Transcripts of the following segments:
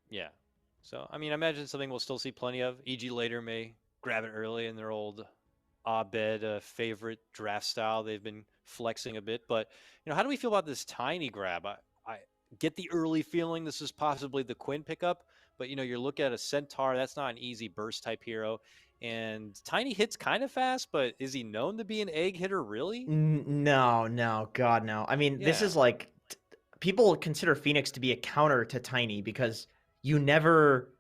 Yeah. So, I mean, I imagine something we'll still see plenty of. EG later may grab it early in their old Abed favorite draft style. They've been flexing a bit. But, how do we feel about this Tiny grab? I get the early feeling this is possibly the Quinn pickup. But, you look at a Centaur, that's not an easy burst type hero. And Tiny hits kind of fast, but is he known to be an egg hitter, really? No, no, God, no. I mean, this Yeah. is like people consider Phoenix to be a counter to Tiny because you never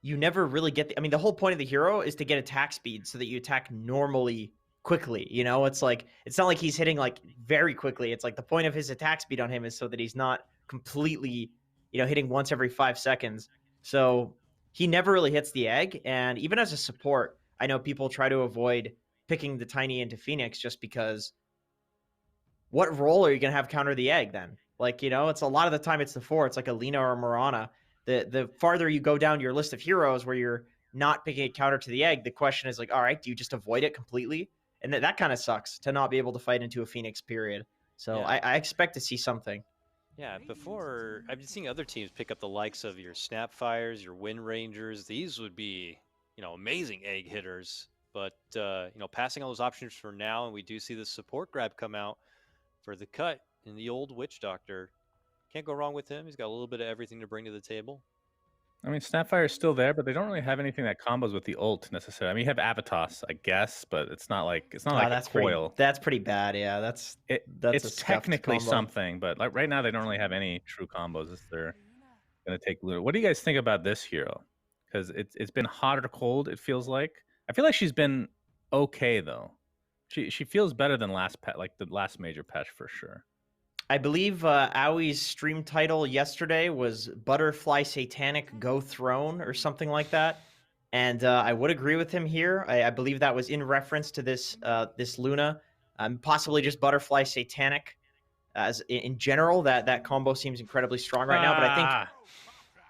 you never really get I mean, the whole point of the hero is to get attack speed so that you attack normally quickly. It's like it's not like he's hitting like very quickly. It's like the point of his attack speed on him is so that he's not completely, hitting once every 5 seconds. So he never really hits the egg. And even as a support, I know people try to avoid picking the Tiny into Phoenix just because what role are you going to have counter the egg then? Like, it's a lot of the time it's the four. It's like a Lina or a Morana. The farther you go down your list of heroes where you're not picking a counter to the egg, the question is like, all right, do you just avoid it completely? And that kind of sucks to not be able to fight into a Phoenix period. So Yeah. I expect to see something. Yeah, before I've been seeing other teams pick up the likes of your Snapfires, your Wind Rangers. These would be, amazing egg hitters. But passing all those options for now, and we do see the support grab come out for the cut in the old Witch Doctor. Can't go wrong with him. He's got a little bit of everything to bring to the table. I mean, Snapfire is still there, but they don't really have anything that combos with the ult necessarily. I mean, you have Avatos, I guess, but it's not like Oh, a coil. that's pretty bad. Yeah, that's a It's scuffed technically combo. something, but like right now they don't really have any true combos. If they're gonna take Luna. What do you guys think about this hero? Because it's been hot or cold. It feels like. I feel like she's been okay though. She feels better than like the last major patch for sure. I believe Aui's stream title yesterday was Butterfly Satanic Go Throne or something like that. And I would agree with him here. I believe that was in reference to this Luna, possibly just Butterfly Satanic. As in general, that combo seems incredibly strong right now. But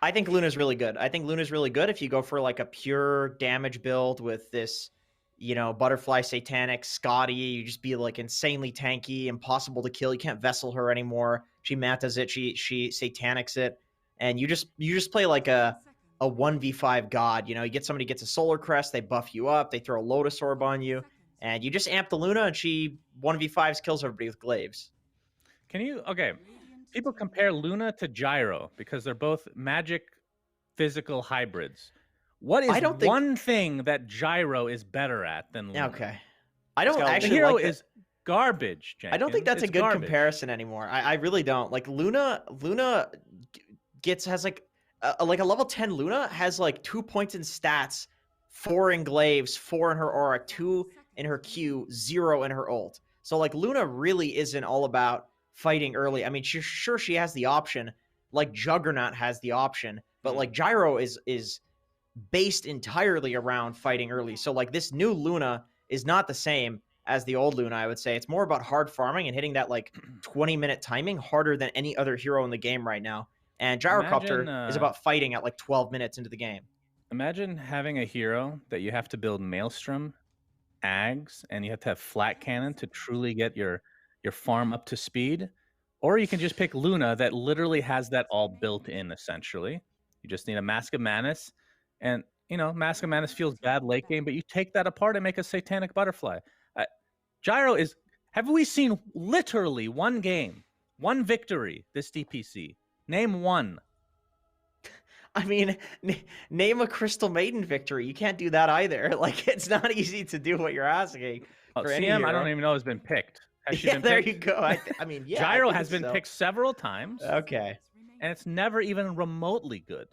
I think Luna's really good. I think Luna's really good if you go for like a pure damage build with this, Butterfly Satanic, Scotty. You just be like insanely tanky, impossible to kill. You can't vessel her anymore. She matas it. She Satanics it, and you just play like a 1v5 god. You get somebody gets a Solar Crest, they buff you up, they throw a Lotus Orb on you, and you just amp the Luna, and she 1v5s kills everybody with glaives. Okay? People compare Luna to Gyro because they're both magic physical hybrids. What is I don't think. one thing that Gyro is better at than Luna? Okay, I don't The The actually hero like that. is garbage, I don't think Jenkins. that's a It's good garbage. comparison anymore. I really don't. Like Luna has like a level 10 Luna has like 2 points in stats, 4 in glaives, 4 in her aura, 2 in her Q, 0 in her ult. So like Luna really isn't all about fighting early. I mean, sure she has the option, like Juggernaut has the option, but like Gyro is based entirely around fighting early. So like this new Luna is not the same as the old Luna, I would say. It's more about hard farming and hitting that like 20-minute timing harder than any other hero in the game right now. And Gyrocopter is about fighting at like 12 minutes into the game. Imagine having a hero that you have to build Maelstrom, Ags, and you have to have Flat Cannon to truly get your farm up to speed. Or you can just pick Luna that literally has that all built in, essentially. You just need a Mask of Manus, and Mask of Manus feels bad late game, but you take that apart and make a Satanic Butterfly. Gyro is. Have we seen literally one game, one victory this DPC? Name one. I mean, name a Crystal Maiden victory. You can't do that either. Like, it's not easy to do what you're asking. For any CM, hero. I don't even know has been picked. Has she Yeah, been there picked? you go. I mean, yeah. Gyro I has think been so. picked several times. Okay. And it's never even remotely good.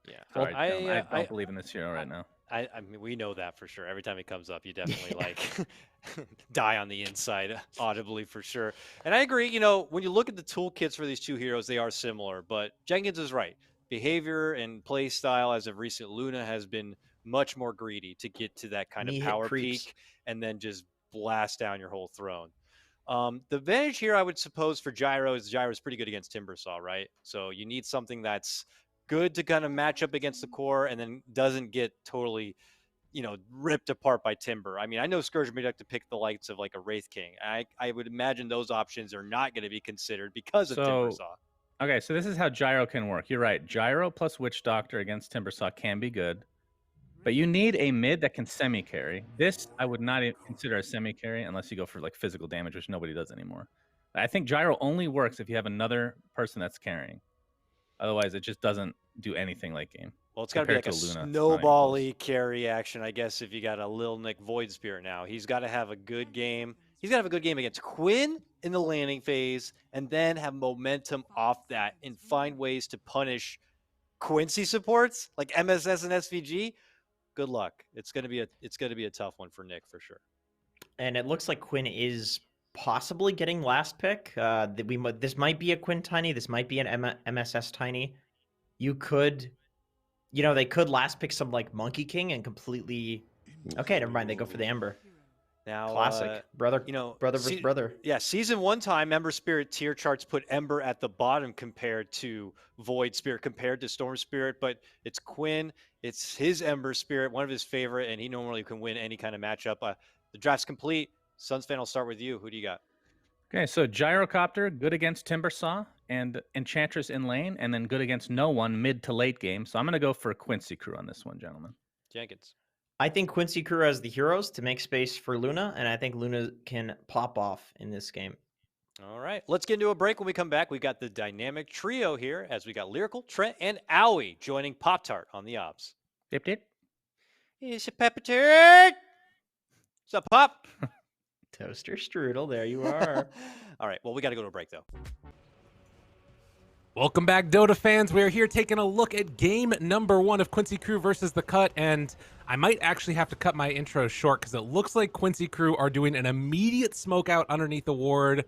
Yeah. Sorry, I don't believe in this hero right now. I mean, we know that for sure. Every time he comes up, you definitely like die on the inside audibly for sure. And I agree, when you look at the toolkits for these two heroes, they are similar, but Jenkins is right. Behavior and play style as of recent Luna has been much more greedy to get to that kind of power peak and then just blast down your whole throne. The advantage here, I would suppose, for Gyro is Gyro's pretty good against Timbersaw, right? So you need something that's good to kind of match up against the core and then doesn't get totally, ripped apart by Timber. I mean, I know Scourge may have to pick the likes of like a Wraith King. I would imagine those options are not going to be considered because of Timbersaw. Okay, so this is how Gyro can work. You're right. Gyro plus Witch Doctor against Timbersaw can be good. But you need a mid that can semi-carry. This I would not consider a semi-carry unless you go for like physical damage, which nobody does anymore. I think Gyro only works if you have another person that's carrying. Otherwise, it just doesn't do anything late game. Well, it's got to be like a snowball-y carry action, I guess, if you got a Lil Nick Void Spirit now. He's got to have a good game. He's got to have a good game against Quinn in the landing phase and then have momentum off that and find ways to punish Quincy supports like MSS and SVG. Good luck. It's going to be a tough one for Nick for sure. And it looks like Quinn is possibly getting last pick. This might be a Quinn Tiny. This might be an MSS Tiny. You could, they could last pick some like Monkey King and completely. Okay, never mind. They go for the Ember. Now, classic brother versus brother. Yeah, season 1 time, Ember Spirit tier charts put Ember at the bottom compared to Void Spirit, compared to Storm Spirit. But it's Quinn. It's his Ember Spirit, one of his favorite, and he normally can win any kind of matchup. The draft's complete. Suns fan, I'll start with you. Who do you got? Okay, so Gyrocopter, good against Timbersaw, and Enchantress in lane, and then good against no one mid to late game. So I'm going to go for Quincy Crew on this one, gentlemen. Jenkins. I think Quincy Crew has the heroes to make space for Luna, and I think Luna can pop off in this game. All right, let's get into a break. When we come back, we've got the dynamic trio here as we got Lyrical, Trent, and Aui joining Pop-Tart on the Ops. Dip, dip. It's a pepper turd. What's up, Pop? Toaster strudel, there you are. All right, well, we got to go to a break, though. Welcome back, Dota fans. We're here taking a look at game number 1 of Quincy Crew versus The Cut, and I might actually have to cut my intro short because it looks like Quincy Crew are doing an immediate smoke out underneath the ward.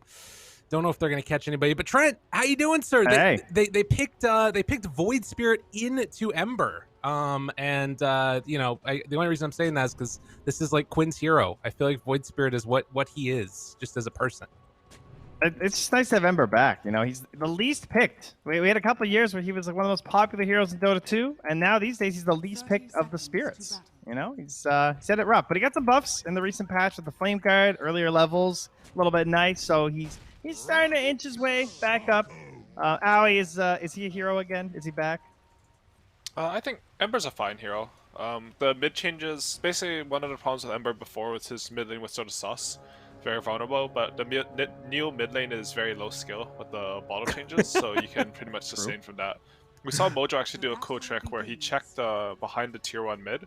Don't know if they're going to catch anybody, but Trent, how you doing, sir? Hey. They picked Void Spirit into Ember, the only reason I'm saying that is because this is like Quinn's hero. I feel like Void Spirit is what he is, just as a person. It's just nice to have Ember back. He's the least picked. We had a couple of years where he was like one of the most popular heroes in Dota 2, and now these days he's the least picked of the spirits. He's had it rough, but he got some buffs in the recent patch with the Flame Guard, earlier levels, a little bit nice. So he's starting to inch his way back up. Aui is he a hero again? Is he back? I think Ember's a fine hero. The mid changes, basically one of the problems with Ember before was his mid lane was sort of sus. Very vulnerable, but the new mid lane is very low skill with the bottle changes, so you can pretty much sustain from that. We saw Mojo actually do a cool trick where he checked behind the tier 1 mid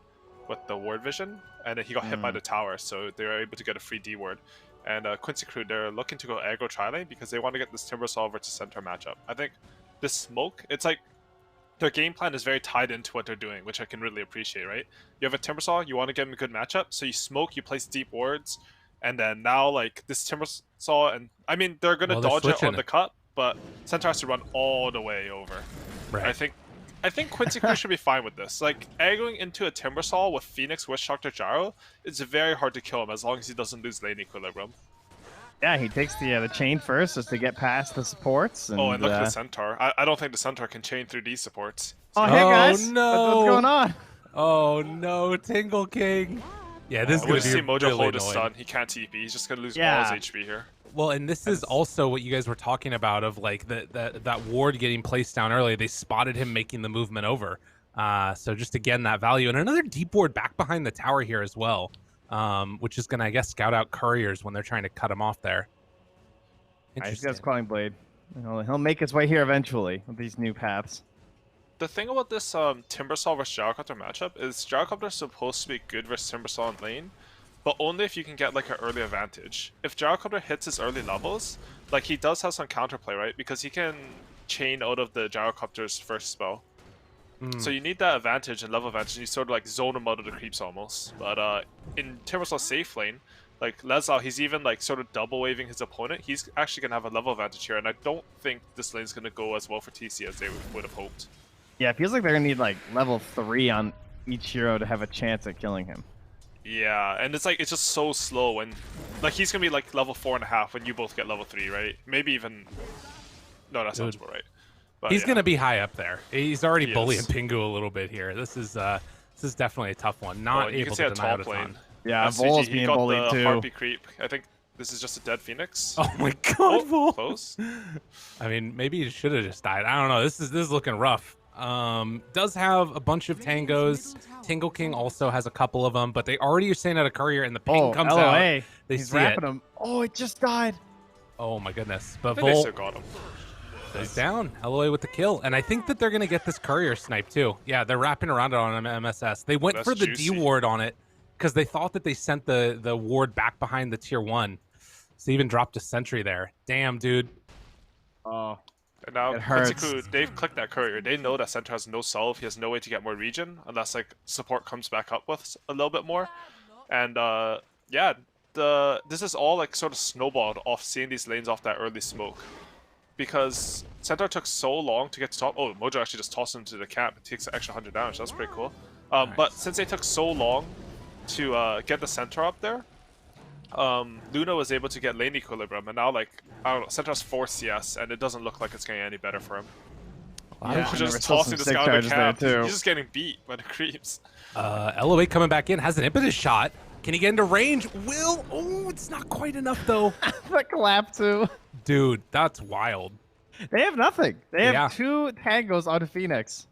with the ward vision, and then he got hit by the tower, so they were able to get a free D ward. And Quincy Crew, they're looking to go aggro tri lane because they want to get this Timbersaw versus Centaur matchup. I think this smoke, it's like their game plan is very tied into what they're doing, which I can really appreciate, right? You have a Timbersaw, you want to get him a good matchup, so you smoke, you place deep wards, and then now, like, this Timbersaw, and I mean, they're going to dodge it on the cut, but Centaur has to run all the way over. Right. I think Quincy Crew should be fine with this. Like, aggroing into a Timbersaw with Phoenix, Witch Doctor, Gyro, it's very hard to kill him as long as he doesn't lose lane equilibrium. Yeah, he takes the chain first just to get past the supports. And, and look at the Centaur. I don't think the Centaur can chain through these supports. Oh, hey guys! No. What's going on? Oh no, Tingle King. Yeah, this is going to be Mojo really hold his annoying. stun. He can't TP. He's just going to lose all his HP here. Well, and this is also what you guys were talking about of like that ward getting placed down early. They spotted him making the movement over. So just again, that value. And another deep ward back behind the tower here as well, which is going to, I guess, scout out couriers when they're trying to cut him off there. He's got his Quelling Blade. He'll make his way here eventually with these new paths. The thing about this Timbersaw versus Gyrocopter matchup is Gyrocopter is supposed to be good versus Timbersaw in lane, but only if you can get like an early advantage. If Gyrocopter hits his early levels, like he does have some counterplay, right? Because he can chain out of the Gyrocopter's first spell. So you need that advantage and level advantage, and you sort of like zone him out of the creeps almost. But in Timbersaw's safe lane, like Leslie, he's even like sort of double waving his opponent. He's actually gonna have a level advantage here, and I don't think this lane's gonna go as well for TC as they would have hoped. Yeah, it feels like they're gonna need like level 3 on each hero to have a chance at killing him. Yeah, and it's like it's just so slow when, like, he's gonna be like level 4.5 when you both get level 3, right? Maybe even. No, that sounds about right. But, he's yeah. gonna be high up there. He's already bullying is. Pingu a little bit here. This is definitely a tough one. Not you able can see to a deny out top a lane. ton. Yeah, SVG, Vol's he being got bullied the too. Harpy creep. I think this is just a dead Phoenix. Oh my God, Oh, Vol. close. I mean, maybe he should have just died. I don't know. This is looking rough. Does have a bunch of tangos. Tingle King also has a couple of them, but they already are staying out of courier, and the ping comes LOA. out. They He's see wrapping it. him. Oh, it just died. Oh my goodness. I But think they Vol still got him. is down. LOA with the kill, and I think that they're gonna get this courier snipe too. Yeah, they're wrapping around it on MSS. They went That's for the juicy. D ward on it because they thought that they sent the ward back behind the tier 1. So they even dropped a sentry there. Damn, dude. Oh, And now It Quincy hurts. Crew, they've clicked that courier. They know that Center has no solve. He has no way to get more region unless like support comes back up with a little bit more. And yeah, this is all like sort of snowballed off seeing these lanes off that early smoke. Because Centaur took so long to get to top. Oh, Mojo actually just tossed him to the camp. It takes an extra 100 damage. That's pretty cool. But since they took so long to get the Centaur up there, Luna was able to get lane equilibrium, and now like I don't know, Centaur's 4 CS, and it doesn't look like it's getting any better for him. yeah. He's There were just still tossing some this sick guy out of charges the there, camp. too. He's just getting beat by the creeps. LOA coming back in, has an impetus shot. Can he get into range? Will. Oh, it's not quite enough though. the clap too. Dude, that's wild. They have nothing. They have Yeah. 2 tangos on Phoenix.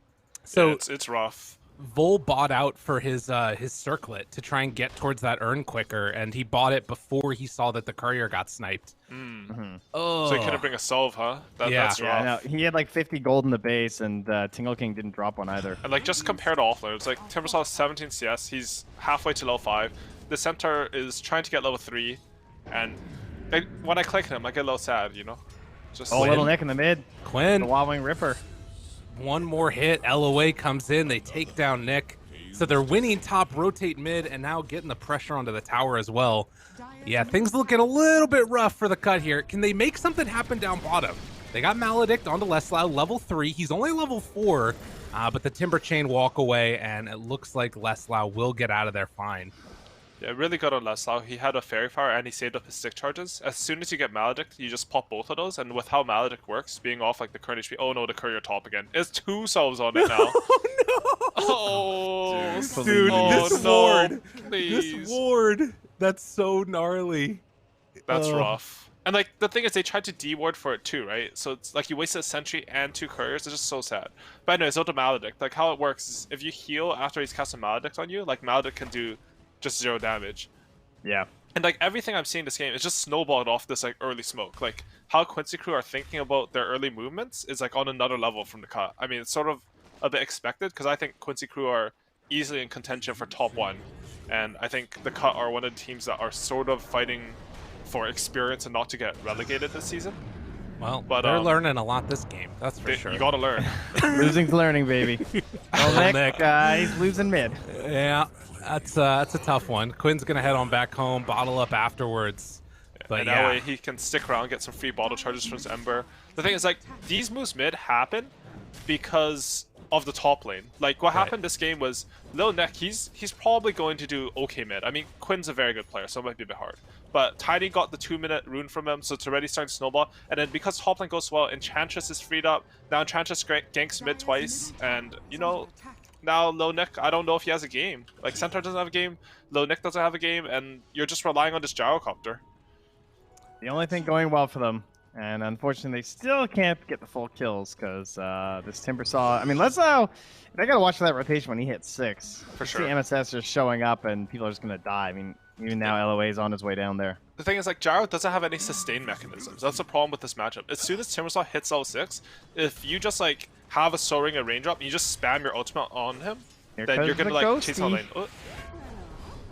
So Yeah, it's rough. Vol bought out for his circlet to try and get towards that urn quicker, and he bought it before he saw that the courier got sniped. Oh, So he couldn't bring a solve, huh? That's Yeah. rough. Yeah, no, he had like 50 gold in the base, and Tingle King didn't drop one either. And like just compared to offlane, it's like Timbersaw has 17 CS. He's halfway to level 5. The Centaur is trying to get level 3, and like, when I click him, I get a little sad, you know. Just Oh, like, little Nick in the mid. The Quinn, Wild Wing Ripper. one more hit. LOA comes in. They take down Nick. So they're winning top, rotate mid, and now getting the pressure onto the tower as well. Yeah, things looking a little bit rough for the cut here. Can they make something happen down bottom? They got Maledict onto Leslau, level 3. He's only level 4, but the Timber Chain walk away, and it looks like Leslau will get out of there fine. yeah, really good on Leslau. He had a Fairy Fire and he saved up his stick charges. As soon as you get Maledict, you just pop both of those, and with how Maledict works, being off like the current HP. Oh no, the courier top again. It's 2 solves on it now. Oh, Dude, oh, this no, ward. please. This ward. That's so gnarly. That's Ugh. rough. And like the thing is, they tried to D-ward for it too, right? So it's like you wasted a sentry and 2 couriers. It's just so sad. But anyways, Zelda Maledict. Like how it works is if you heal after he's cast a Maledict on you, like Maledict can do just 0 damage. Yeah. And like everything I'm seeing this game is just snowballed off this like early smoke. Like how Quincy Crew are thinking about their early movements is like on another level from the cut. I mean, it's sort of a bit expected because I think Quincy Crew are easily in contention for top 1, and I think the cut are one of the teams that are sort of fighting for experience and not to get relegated this season. Well, But, they're learning a lot this game. That's for They- sure. You gotta learn. Losing's learning, baby. Oh, Nick, Nick. he's losing mid. Yeah, that's a tough one. Quinn's gonna head on back home, bottle up afterwards. But And yeah, that way he can stick around, get some free bottle charges from his Ember. The thing is, like, these moves mid happen because of the top lane. Like, what happened this game was Lil Neck, he's probably going to do okay mid. I mean, Quinn's a very good player, so it might be a bit hard. But Tiny got the 2-minute rune from him, so it's already starting to snowball. And then because top lane goes well, Enchantress is freed up. Now Enchantress ganks mid twice, and, you know, now Lil Nick, I don't know if he has a game. Like, Centaur doesn't have a game, Lil Nick doesn't have a game, and you're just relying on this Gyrocopter. The only thing going well for them, and unfortunately they still can't get the full kills because this Timbersaw. I mean, Leslau, they gotta watch for that rotation when he hits 6. For You sure. see MSS just showing up and people are just gonna die. I mean, even now LOA is on his way down there. The thing is, like, Gyro doesn't have any sustain mechanisms. That's the problem with this matchup. As soon as Timbersaw hits level 6, if you just, like, have a Soul Ring and range up, and you just spam your ultimate on him, Here then comes you're gonna, the like, chase on ghosty. lane. Oh,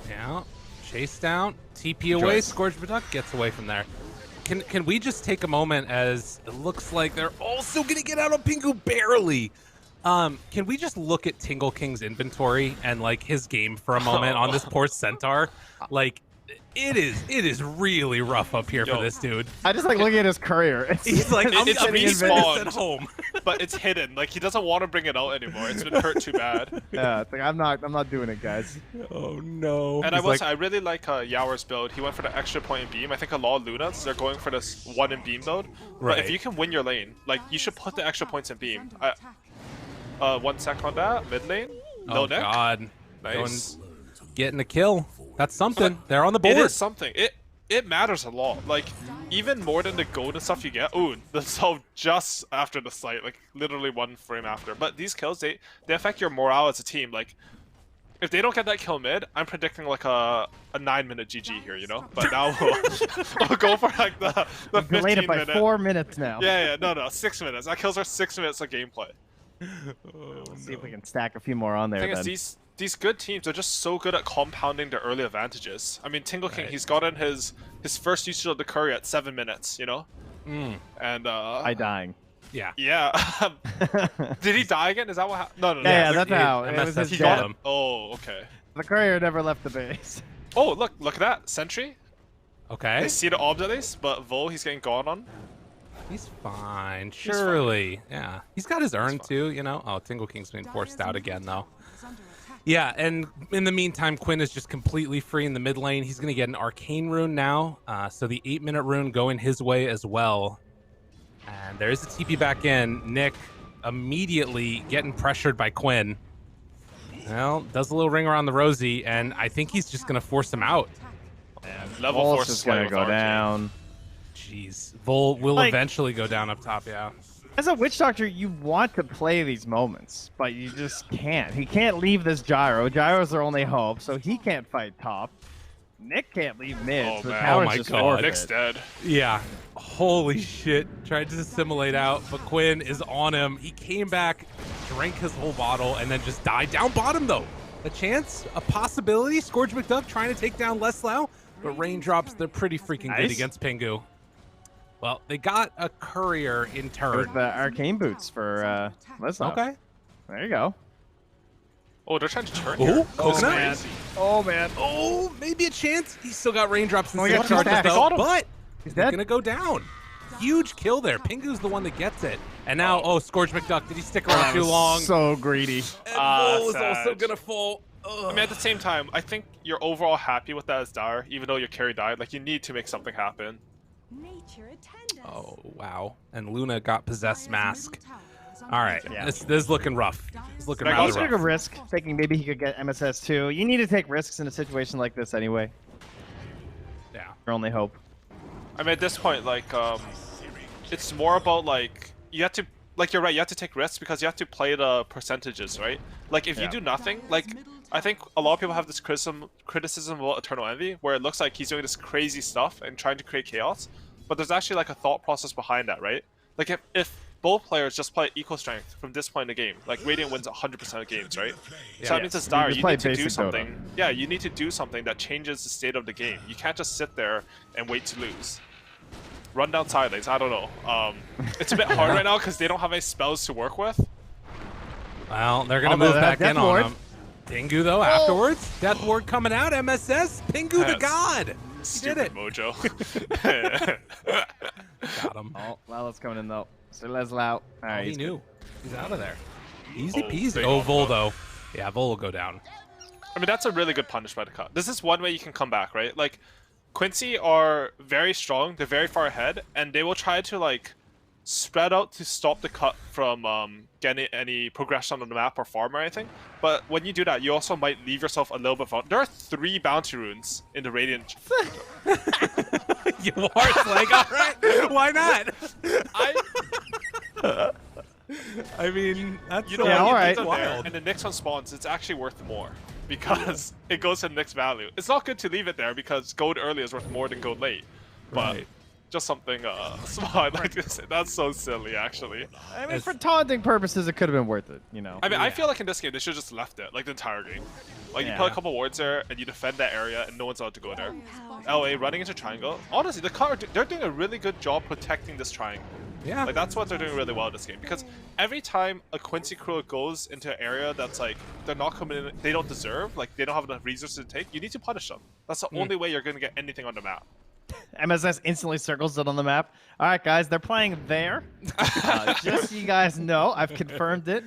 yeah. Chase down, TP away, Joyce. Scourge Product gets away from there. Can we just take a moment as it looks like they're also gonna get out of Pingu barely? Can we just look at Tingle King's inventory and like his game for a moment on this poor Centaur? Like, it is really rough up here Yo. for this dude. I just like looking at his courier. It's, He's like, I'm it's being respawned. at home. but it's hidden. Like, he doesn't want to bring it out anymore. It's been hurt too bad. yeah, it's like I'm not doing it, guys. Oh no. And I He's will like, say, I really like Yawer's build. He went for the extra point in beam. I think a lot of Lunas, they're going for this 1 in beam build. But Right. if you can win your lane, like, you should put the extra points in beam. 1 sec on that. Mid lane. No oh neck. god. Nice. Getting a kill. That's something. They're on the board. It is something. it matters a lot. Like, even more than the gold and stuff you get. Ooh, the solve just after the site, like literally 1 frame after. But these kills, they affect your morale as a team. Like, if they don't get that kill mid, I'm predicting like a 9-minute GG here, you know. But now we'll go for like the 15 Delayed it by minute. 4 minutes now. Yeah, no, 6 minutes. That kills our 6 minutes of gameplay. Let's see if we can stack a few more on there. The thing Then. is, these good teams are just so good at compounding their early advantages. I mean, Tingle King, he's gotten his first usage of the curry at 7 minutes, you know? And I dying. Yeah. yeah. Did he die again? Is that what happened? No. Yeah, that's how. It was MSS his He got death. got him. Oh, okay. The courier never left the base. Oh, look at that. Sentry. Okay. They see the obs at least, but Vol, he's getting gone on. He's fine. fine. Surely. Yeah. He's got his urn fine. too, you know? Oh, Tingle King's being forced out again, though. Yeah, and in the meantime, Quinn is just completely free in the mid lane. He's going to get an Arcane Rune now. So the 8-minute rune going his way as well. And there is a TP back in. Nick immediately getting pressured by Quinn. Well, does a little ring around the rosy, and I think he's just going to force him out. Level Pulse 4 is sway gonna with go Arcane. down. Jeez. Vol will Like- eventually go down up top, yeah. As a Witch Doctor, you want to play these moments, but you just can't. He can't leave this Gyro. Gyro's their only hope, so he can't fight top. Nick can't leave mid, Oh, so the man. tower's Oh my just God. forfeit. Nick's dead. Yeah. Holy shit. Tried to assimilate out, but Quinn is on him. He came back, drank his whole bottle, and then just died down bottom, though. A chance, a possibility. Scourge McDuck trying to take down Leslau, but raindrops, they're pretty freaking good Nice. against Pingu. Well, they got a courier in turn. With the arcane boots for Leslie. Okay. There you go. Oh, they're trying to turn Oh, here. coconut. man. Oh man. Oh, maybe a chance. He's still got raindrops and Oh, he six got two charges, stacks. though, Got him. but He's he's dead. gonna go down. Huge kill there. Pingu's the one that gets it. And now, Scourge McDuck, did he stick around That too was long? So greedy. And Vol is sad. also gonna fall. I mean, at the same time, I think you're overall happy with that as Dire, even though your carry died. Like, you need to make something happen. Oh, wow. And Luna got Possessed Mask. All right. Yeah. This is looking rough. It's looking Like, rather also Took a rough. risk, thinking maybe he could get MSS too. You need to take risks in a situation like this anyway. Yeah. Your only hope. I mean, at this point, like, it's more about, like, you have to, like, you're right, you have to take risks because you have to play the percentages, right? Like, if you Yeah. do nothing, like, I think a lot of people have this criticism about Eternal Envy, where it looks like he's doing this crazy stuff and trying to create chaos, but there's actually, like, a thought process behind that, right? Like, if both players just play equal strength from this point in the game, like, Radiant wins 100% of games, right? So that means as Dire, just you play need to do basic Dota. something. Yeah, you need to do something that changes the state of the game. You can't just sit there and wait to lose. Run down side lanes, I don't know. It's a bit hard right now because they don't have any spells to work with. Well, they're going to Although move that back in Death on Ward. him. Pingu, though, afterwards. Death Ward coming out. MSS. Pingu the Yes. god. He did Stupid it. Mojo. Got him. Oh, Lalo's coming in though. So Leslie out. All right, Oh, he he's knew. He's out of there. Easy Oh, peasy. big Oh, on Vol, Vol. though. Yeah, Vol will go down. I mean, that's a really good punish by the cut. This is one way you can come back, right? Like, Quincy are very strong, they're very far ahead, and they will try to, like, spread out to stop the cut from getting any progression on the map or farm or anything. But when you do that, you also might leave yourself a little bit vulnerable. There are 3 bounty runes in the Radiant. You are like, all right. Why not? I mean, that's You know, Yeah, when you alright. leave them there wild. and the next one spawns, it's actually worth more because it goes to the next value. It's not good to leave it there because gold early is worth more than gold late, but Right. just something smart like this. That's so silly, actually. I mean, As- for taunting purposes, it could have been worth it. You know. I mean, I Yeah. feel like in this game they should have just left it like the entire game. Like you Yeah. put a couple wards there and you defend that area and no one's allowed to go there. LA running into triangle. Honestly, they're doing a really good job protecting this triangle. Yeah. Like that's what they're doing really well in this game because every time a Quincy crew goes into an area that's like they're not coming in, they don't deserve, like they don't have enough resources to take, you need to punish them. That's the only way you're gonna get anything on the map. MSS instantly circles it on the map. All right, guys, they're playing there. Just so you guys know, I've confirmed it.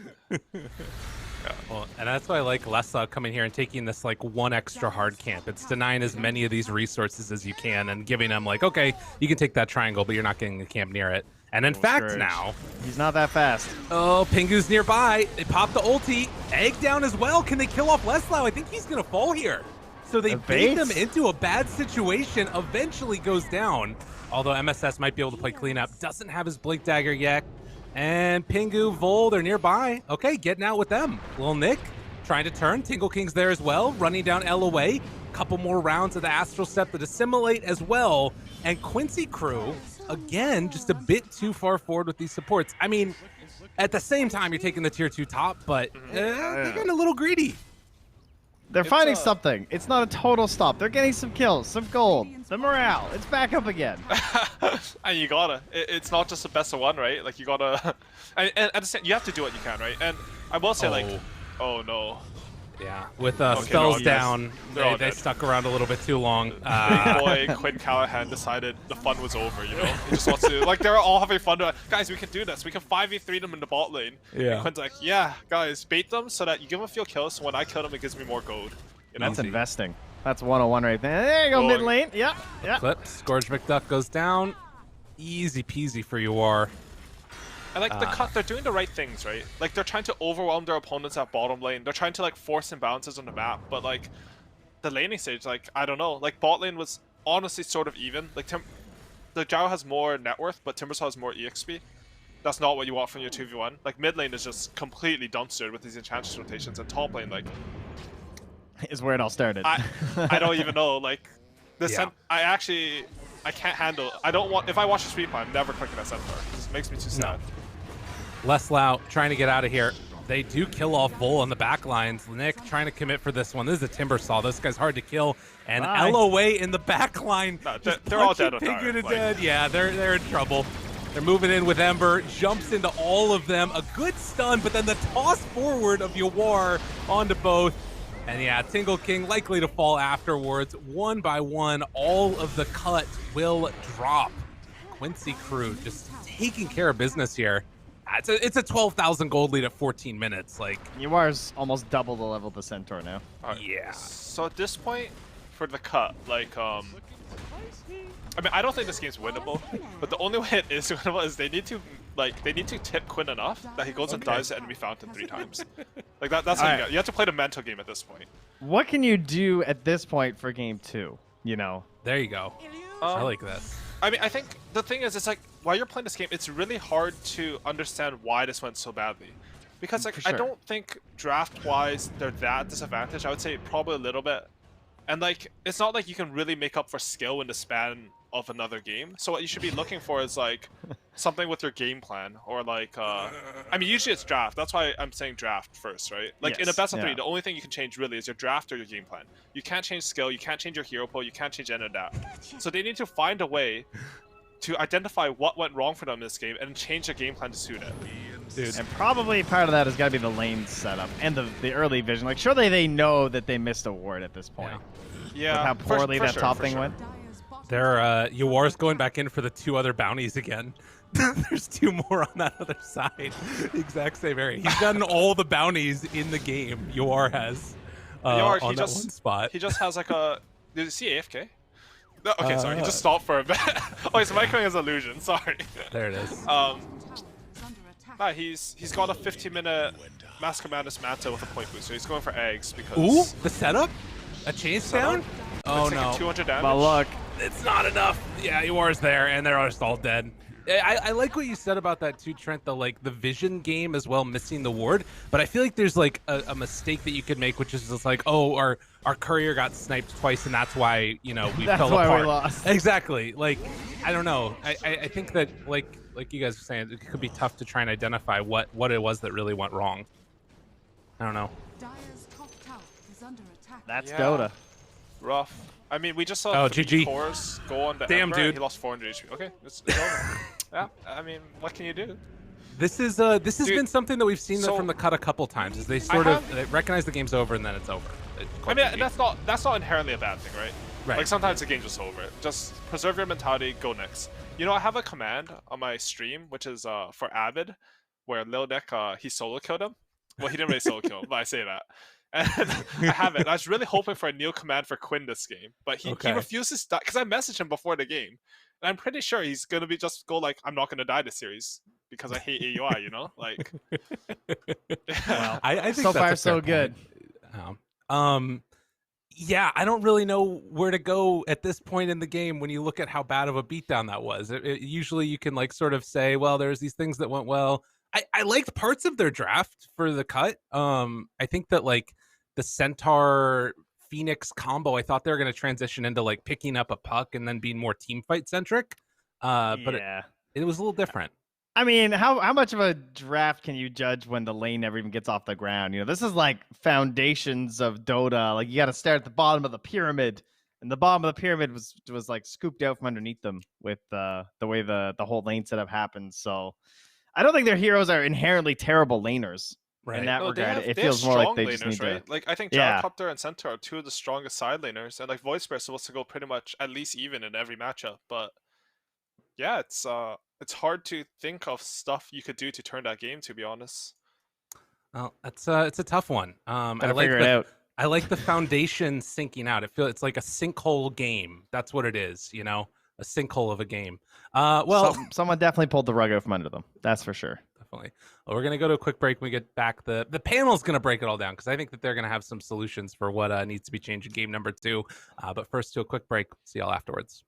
Well, and that's why I like Lessa coming here and taking this like one extra hard camp. It's denying as many of these resources as you can and giving them like, okay, you can take that triangle, but you're not getting the camp near it. And in fact, Scourge. now, He's not that fast. oh, Pingu's nearby. They pop the ulti. Egg down as well. Can they kill off Leslau? I think he's gonna fall here. So they The bait them baits? into a bad situation, eventually goes down. Although MSS might be able to play cleanup. Doesn't have his Blink Dagger yet. And Pingu, Vol, they're nearby. Okay, getting out with them. Lil Nick trying to turn. Tingle King's there as well, running down LOA. Couple more rounds of the Astral Step to assimilate as well. And Quincy crew, again, just a bit too far forward with these supports. I mean, at the same time, you're taking the tier 2 top, but they're getting a little greedy. They're finding something. It's not a total stop. They're getting some kills, some gold. The morale, it's back up again. And you gotta. It's not just a best of one, right? Like you gotta. And at the same, you have to do what you can, right? And I will say, like, oh no. Yeah, with Okay, spells they're down, all they dead. stuck around a little bit too long. Big boy Quinn Callahan decided the fun was over, you know? He just wants to, like, they're all having fun. Guys, we can do this. We can 5v3 them in the bot lane. Yeah. And Quinn's like, yeah, guys, bait them so that you give them a few kills, so when I kill them, it gives me more gold. You know? That's investing. That's 101 right there. There you go, mid lane. Yeah, yeah. Clip, Scourge McDuck goes down. Easy peasy for you are. And like the cut, they're doing the right things, right? Like they're trying to overwhelm their opponents at bottom lane. They're trying to like force imbalances on the map, but like the laning stage, like I don't know. Like bot lane was honestly sort of even. Like the Jao has more net worth, but Timbersaw has more EXP. That's not what you want from your 2v1. Like mid lane is just completely dumpstered with these enchantress rotations, and top lane, like Is where it all started. I don't even know. Like this, Yeah. I can't handle. I don't want. If I watch the stream, I'm never clicking that centaur. It makes me too sad. Leslau trying to get out of here. They do kill off Bull on the back lines. Nick trying to commit for this one. This is a Timbersaw. This guy's hard to kill. And Bye. LOA in the back line. No, just they're all punching dead on Pingu target, to like- dead. Yeah, they're in trouble. They're moving in with Ember. Jumps into all of them. A good stun, but then the toss forward of Yawar onto both. And yeah, Tingle King likely to fall afterwards. One by one, all of the cut will drop. Quincy crew just taking care of business here. It's a 12,000 gold lead at 14 minutes. Like, Yuar's almost double the level of the Centaur now. yeah. So at this point, for the cut, like, I mean, I don't think this game's winnable, but the only way it is winnable is they need to tip Quinn enough that he goes and dives the enemy fountain 3 times. Like that's how you have to play the mental game at this point. What can you do at this point for game 2? You know, There you go. I like this. I mean, I think the thing is, it's like while you're playing this game, it's really hard to understand why this went so badly. Because like For sure. I don't think draft-wise they're that disadvantaged. I would say probably a little bit. And like it's not like you can really make up for skill in the span of another game. So what you should be looking for is like something with your game plan, or like I mean usually it's draft. That's why I'm saying draft first, right? Like in a Yes, best of 3, yeah. the only thing you can change really is your draft or your game plan. You can't change skill, you can't change your hero pool, you can't change any of that. So they need to find a way to identify what went wrong for them in this game and change their game plan to suit it. Dude. and probably part of that has got to be the lane setup and the early vision. Like, surely they know that they missed a ward at this point. Yeah, With how for poorly that sure, top for thing sure. went. Yawar's going back in for the 2 other bounties again. There's 2 more on that other side. The exact same area. He's gotten all the bounties in the game. Yawar has Yawar, on that one spot. He just has like a. Did you see AFK? No, okay, sorry. He just stopped for a bit. Oh, he's microing his illusion. Sorry. There it is. He's got a 15-minute Mask of Madness Manta with a point boost, so he's going for eggs because. Ooh, the setup? A chains Setup? down? Oh it's taking no. 200 damage. But look, It's not enough. Yeah, Yawar's there, and they're just all dead. I like what you said about that too, Trent, the like the vision game as well, missing the ward. But I feel like there's like a mistake that you could make, which is just like, oh, our courier got sniped twice, and that's why, you know, we That's fell why we apart. lost. Exactly. Like, I don't know. I think that like you guys were saying, it could be tough to try and identify what it was that really went wrong. I don't know. that's Yeah. Dota. Rough. I mean, we just saw Oh, 3 GG. cores go on the Damn, Ember, and dude. he lost 400 HP. Okay, it's over. Yeah, I mean, what can you do? This has Dude, been something that we've seen so- from the cut a couple times. Is they sort of they recognize the game's over and then it's over. I mean, that's not inherently a bad thing, right? Right. Like sometimes the game's just over. Just preserve your mentality, go next. You know, I have a command on my stream, which is for Avid, where Lil Nick he solo killed him. Well, he didn't really solo kill him, but I say that. And I have it. And I was really hoping for a new command for Quinn this game, but he Okay. refuses to, because I messaged him before the game, and I'm pretty sure he's gonna be just go like, I'm not gonna die this series because I hate AUI, you know, like. Well, I think so that's far a so fair good. point. Yeah, I don't really know where to go at this point in the game when you look at how bad of a beatdown that was. Usually you can like sort of say, well, there's these things that went well. I liked parts of their draft for the cut. I think that like the Centaur Phoenix combo, I thought they were going to transition into like picking up a puck and then being more team fight centric. But it was a little different. I mean, how much of a draft can you judge when the lane never even gets off the ground? You know, this is like foundations of Dota. Like you got to start at the bottom of the pyramid, and the bottom of the pyramid was like scooped out from underneath them with the way the whole lane setup happens. So I don't think their heroes are inherently terrible laners. Right. In that No, regard, they it feels more like they laners, just need right? to. Like I think Yeah. Gyrocopter and Centaur are two of the strongest side laners, and like Voice Bear is supposed to go pretty much at least even in every matchup. But yeah, it's hard to think of stuff you could do to turn that game. To be honest. Well, it's a tough one. I Gotta like figure it out. I like the foundation sinking out. It's like a sinkhole game. That's what it is, you know, a sinkhole of a game. Well, Someone definitely pulled the rug out from under them. That's for sure. definitely. Well, we're gonna go to a quick break. When we get back, the panel's gonna break it all down because I think that they're gonna have some solutions for what needs to be changed in game number 2. But first, to a quick break. See y'all afterwards.